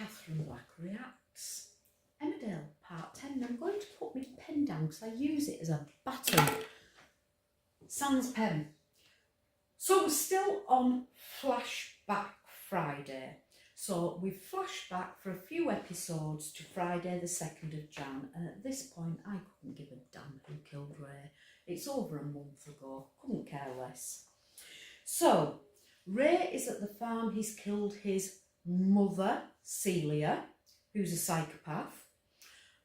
Katherine Black Reacts, Emmerdale Part 10. I'm going to put my pen down because I use it as a baton. Sans pen. So we're still on Flashback Friday. So we've flashed back for a few episodes to Friday the 2nd of Jan, and at this point I couldn't give a damn who killed Ray. It's over a month ago, couldn't care less. So Ray is at the farm. He's killed his mother, Celia, who's a psychopath,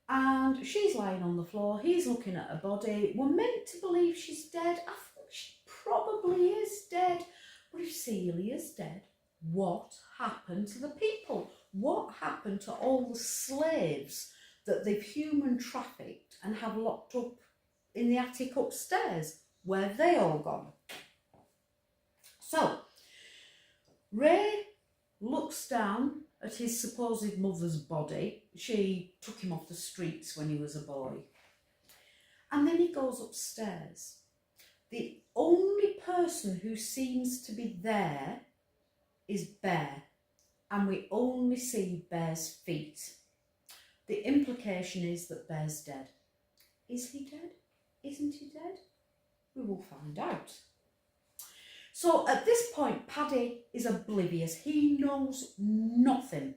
and she's lying on the floor. He's looking at her body. We're meant to believe she's dead. I think she probably is dead, but if Celia's dead, what happened to the people? What happened to all the slaves that they've human trafficked and have locked up in the attic upstairs? Where have they all gone? So Ray looks down at his supposed mother's body. She took him off the streets when he was a boy. And then he goes upstairs. The only person who seems to be there is Bear, and we only see Bear's feet. The implication is that Bear's dead. Is he dead? Isn't he dead? We will find out. So at this point, Paddy is oblivious. He knows nothing.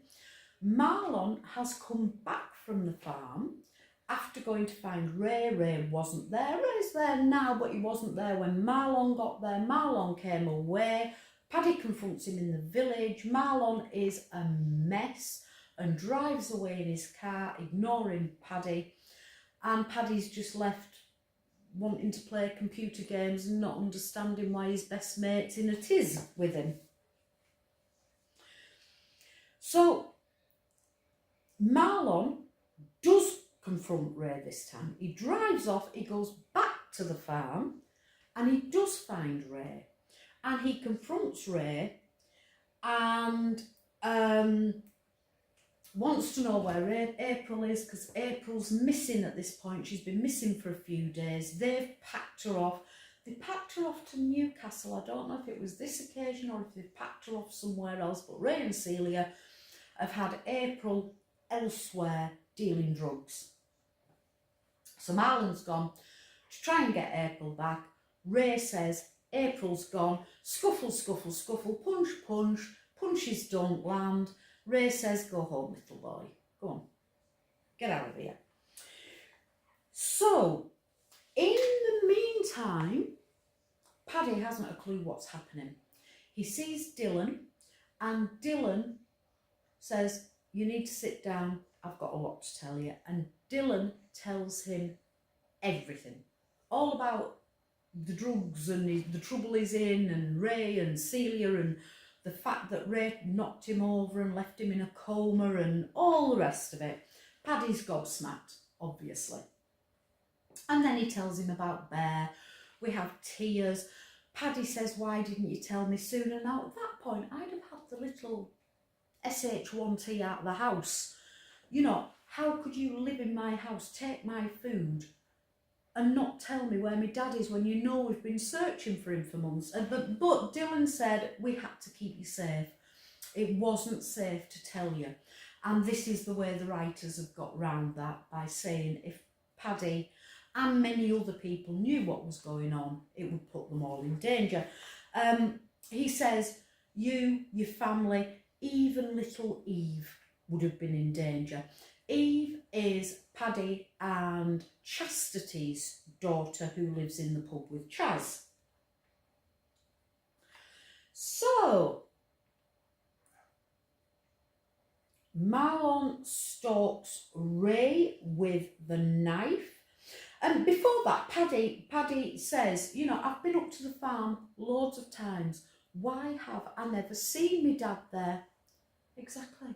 Marlon has come back from the farm after going to find Ray. Ray wasn't there. Ray's there now, but he wasn't there when Marlon got there. Marlon came away. Paddy confronts him in the village. Marlon is a mess and drives away in his car, ignoring Paddy. And Paddy's just left wanting to play computer games and not understanding why his best mate's in a tiz with him. So Marlon does confront Ray this time. He drives off, he goes back to the farm, and he does find Ray. And he confronts Ray and wants to know where April is, because April's missing at this point. She's been missing for a few days. They've packed her off. They packed her off to Newcastle. I don't know if it was this occasion or if they packed her off somewhere else, but Ray and Celia have had April elsewhere dealing drugs. So Marlon's gone to try and get April back. Ray says April's gone. Scuffle, scuffle, scuffle, punch, punch. Punches don't land. Ray says, go home, little boy. Go on. Get out of here. So, in the meantime, Paddy hasn't a clue what's happening. He sees Dylan, and Dylan says, you need to sit down. I've got a lot to tell you. And Dylan tells him everything. All about the drugs and the trouble he's in, and Ray and Celia, and the fact that Ray knocked him over and left him in a coma and all the rest of it. Paddy's gobsmacked, obviously. And then he tells him about Bear. We have tears. Paddy says, why didn't you tell me sooner? Now, at that point, I'd have had the little SH1T out of the house. You know, how could you live in my house, take my food, and not tell me where my dad is when you know we've been searching for him for months? But Dylan said, we had to keep you safe. It wasn't safe to tell you. And this is the way the writers have got round that, by saying if Paddy and many other people knew what was going on, it would put them all in danger. He says, you, your family, even little Eve would have been in danger. Eve is Paddy and Chastity's daughter, who lives in the pub with Chaz. So Marlon stalks Ray with the knife. And before that, Paddy says, you know, I've been up to the farm loads of times. Why have I never seen me dad there? Exactly.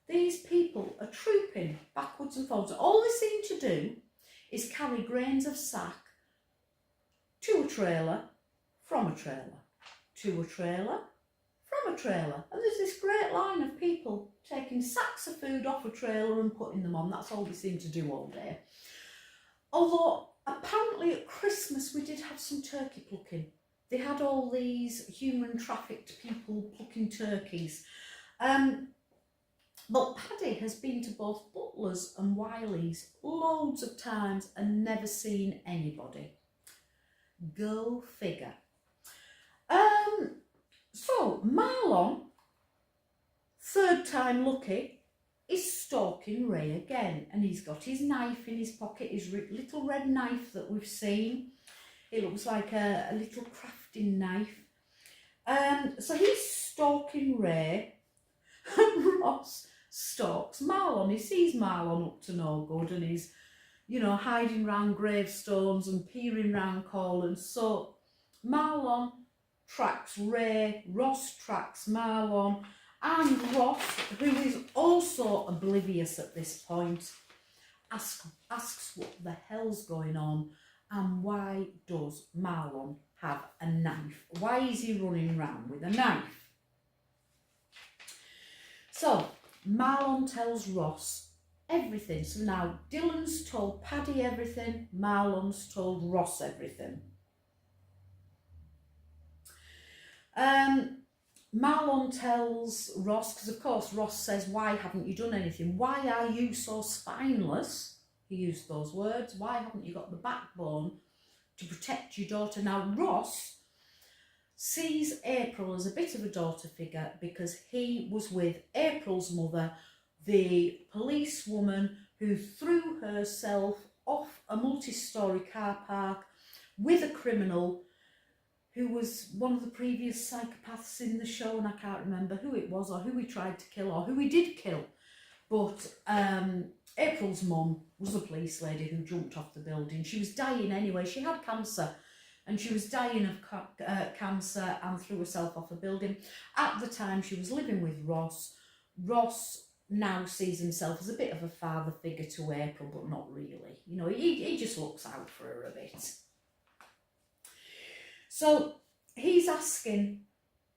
These people are trooping backwards and forwards. All they seem to do is carry grains of sack to a trailer, from a trailer, to a trailer, from a trailer. And there's this great line of people taking sacks of food off a trailer and putting them on. That's all they seem to do all day. Although apparently at Christmas we did have some turkey plucking. They had all these human trafficked people plucking turkeys. But Paddy has been to both Butlers and Wiley's loads of times and never seen anybody. Go figure. So Marlon, third time lucky, is stalking Ray again, and he's got his knife in his pocket, his little red knife that we've seen. It looks like a little crafting knife. So he's stalking Ray, and Ross stalks Marlon. He sees Marlon up to no good, and he's, you know, hiding round gravestones and peering round corners. So Marlon tracks Ray, Ross tracks Marlon, and Ross, who is also oblivious at this point, asks what the hell's going on and why does Marlon have a knife? Why is he running around with a knife? So Marlon tells Ross everything. So now Dylan's told Paddy everything, Marlon's told Ross everything. Marlon tells Ross, because of course Ross says, why haven't you done anything? Why are you so spineless? He used those words. Why haven't you got the backbone to protect your daughter? Now Ross sees April as a bit of a daughter figure because he was with April's mother, the policewoman who threw herself off a multi-storey car park with a criminal who was one of the previous psychopaths in the show, and I can't remember who it was or who he tried to kill or who he did kill. But April's mum was a police lady who jumped off the building. She was dying anyway. She had cancer and she was dying of cancer and threw herself off a building. At the time, she was living with Ross. Ross now sees himself as a bit of a father figure to April, but not really. You know, he just looks out for her a bit. So he's asking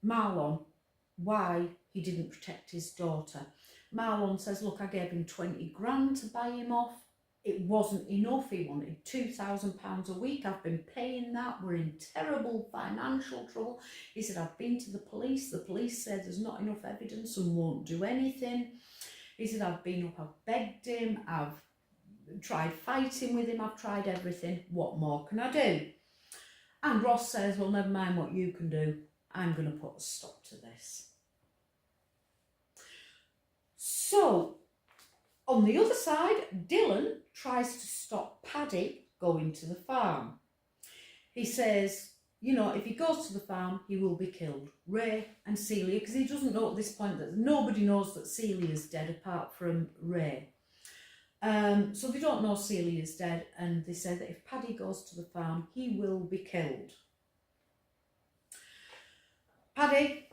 Marlon why he didn't protect his daughter. Marlon says, look, I gave him 20 grand to buy him off. It wasn't enough. He wanted £2,000 a week. I've been paying that. We're in terrible financial trouble. He said, I've been to the police. The police said there's not enough evidence and won't do anything. He said, I've been up, I've begged him, I've tried fighting with him, I've tried everything. What more can I do? And Ross says, well, never mind what you can do. I'm going to put a stop to this. So, on the other side, Dylan tries to stop Paddy going to the farm. He says, you know, if he goes to the farm, he will be killed. Ray and Celia, because he doesn't know at this point that nobody knows that Celia's dead apart from Ray. So they don't know Celia's dead, and they say that if Paddy goes to the farm, he will be killed. Paddy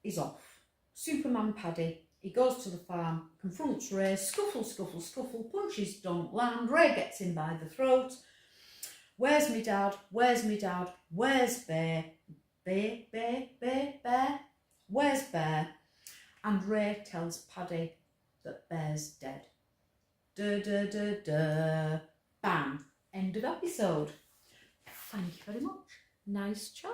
is off. Superman Paddy. He goes to the farm, confronts Ray, scuffle, scuffle, scuffle, punches don't land. Ray gets him by the throat. Where's me dad? Where's me dad? Where's Bear? Bear, Bear, Bear, Bear? Where's Bear? And Ray tells Paddy that Bear's dead. Da da da da. Bam. End of episode. Thank you very much. Nice chat.